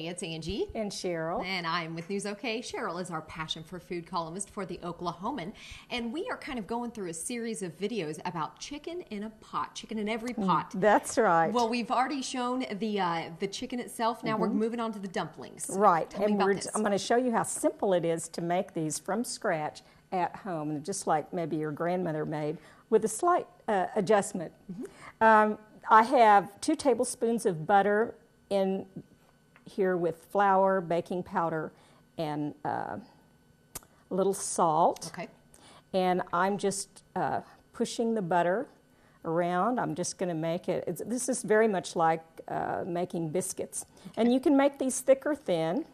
it's Angie. And Sherrel. And I'm with News OK. Sherrel is our passion for food columnist for the Oklahoman. And we are kind of going through a series of videos about chicken in a pot, chicken in every pot. That's right. Well, we've already shown the chicken itself. Now we're moving on to the dumplings. Right. Tell me about this. I'm going to show you how simple it is to make these from scratch at home, just like maybe your grandmother made, with a slight adjustment. I have 2 tablespoons of butter in here with flour, baking powder, and a little salt. Okay. And I'm just pushing the butter around. I'm just going to make it. This is very much like making biscuits. Okay. And you can make these thick or thin.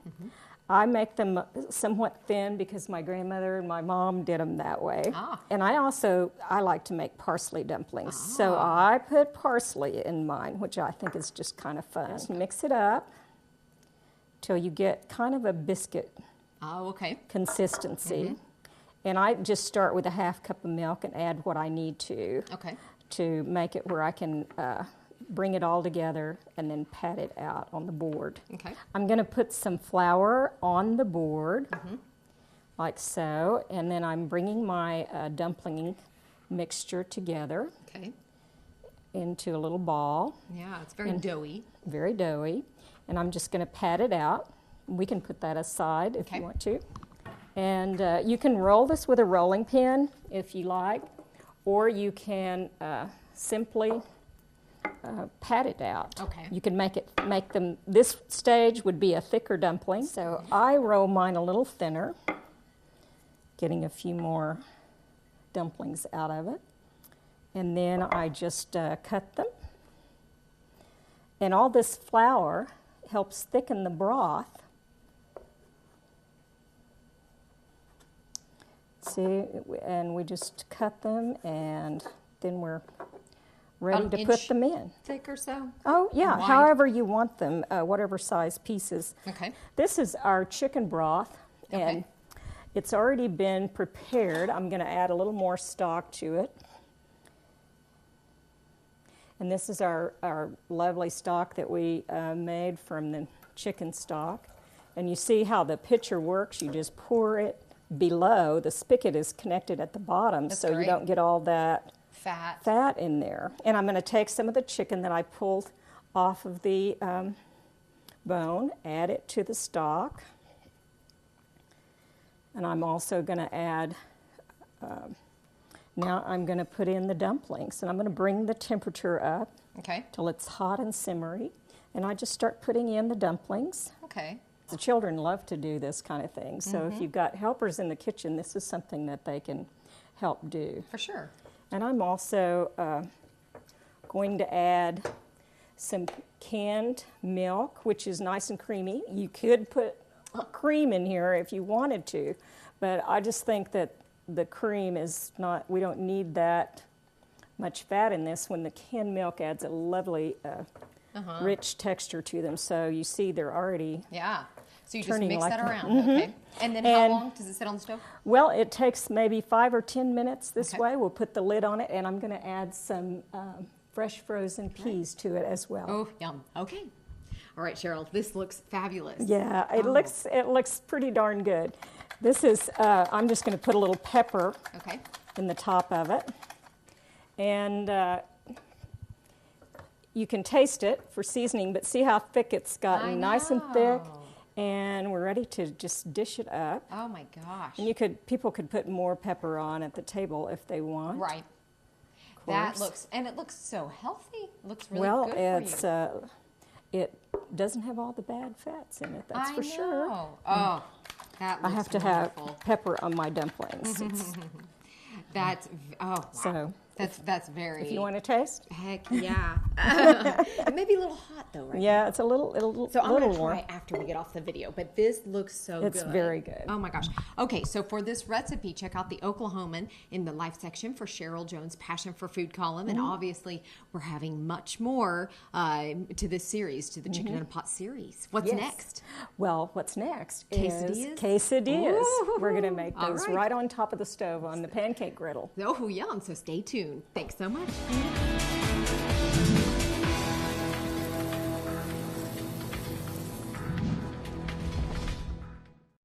I make them somewhat thin because my grandmother and my mom did them that way. And I like to make parsley dumplings. So I put parsley in mine, which I think is just kind of fun. Just mix it up till you get kind of a biscuit consistency. And I just start with a ½ cup of milk and add what I need to make it where I can bring it all together and then pat it out on the board. I'm going to put some flour on the board, like so, and then I'm bringing my dumpling mixture together into a little ball. Yeah, it's very doughy. Very doughy. And I'm just going to pat it out. We can put that aside if you want to. And you can roll this with a rolling pin if you like, or you can simply pat it out. You can make them, this stage would be a thicker dumpling. So I roll mine a little thinner, getting a few more dumplings out of it. And then I just cut them. And all this flour helps thicken the broth. See, and we just cut them, and then we're ready to put them in. Thick or so? Oh, yeah, however you want them, whatever size pieces. This is our chicken broth, and it's already been prepared. I'm going to add a little more stock to it. And this is our lovely stock that we made from the chicken stock. And you see how the pitcher works. You just pour it below. The spigot is connected at the bottom, so you don't get all that fat in there. And I'm going to take some of the chicken that I pulled off of the bone, add it to the stock. And I'm also going to add, now I'm going to put in the dumplings. And I'm going to bring the temperature up till it's hot and simmery. And I just start putting in the dumplings. The children love to do this kind of thing. So if you've got helpers in the kitchen, this is something that they can help do. For sure. And I'm also going to add some canned milk, which is nice and creamy. You could put cream in here if you wanted to, but I just think that the cream is not, we don't need that much fat in this when the canned milk adds a lovely rich texture to them. So you see they're already so you just mix that around. And then how long does it sit on the stove? Well, it takes maybe 5 or 10 minutes this way. We'll put the lid on it, and I'm going to add some fresh frozen peas to it as well. Oh, yum. All right, Sherrel, this looks fabulous. Yeah, it looks pretty darn good. This is, I'm just going to put a little pepper in the top of it. And you can taste it for seasoning, but see how thick it's gotten, nice and thick. And we're ready to just dish it up. Oh my gosh! And people could put more pepper on at the table if they want. Right. That looks, and it looks so healthy. It looks really good for you. It doesn't have all the bad fats in it. That's for sure. Oh, that looks I have to wonderful. have pepper on my dumplings. That's wow. So that's very. If you want to taste. Heck yeah. It may be a little hot though, right? Yeah, it's a little So I'm little gonna warm. try after we get off the video, but this looks so good. It's very good. Oh my gosh. Okay, so for this recipe, check out the Oklahoman in the life section for Sherrel Jones' Passion for Food column, and obviously we're having much more to this series, to the Chicken in a Pot series. What's next? Well, what's next Quesadillas? is quesadillas. Ooh. We're going to make those right on top of the stove on the pancake griddle. Oh, yum. So stay tuned. Thanks so much.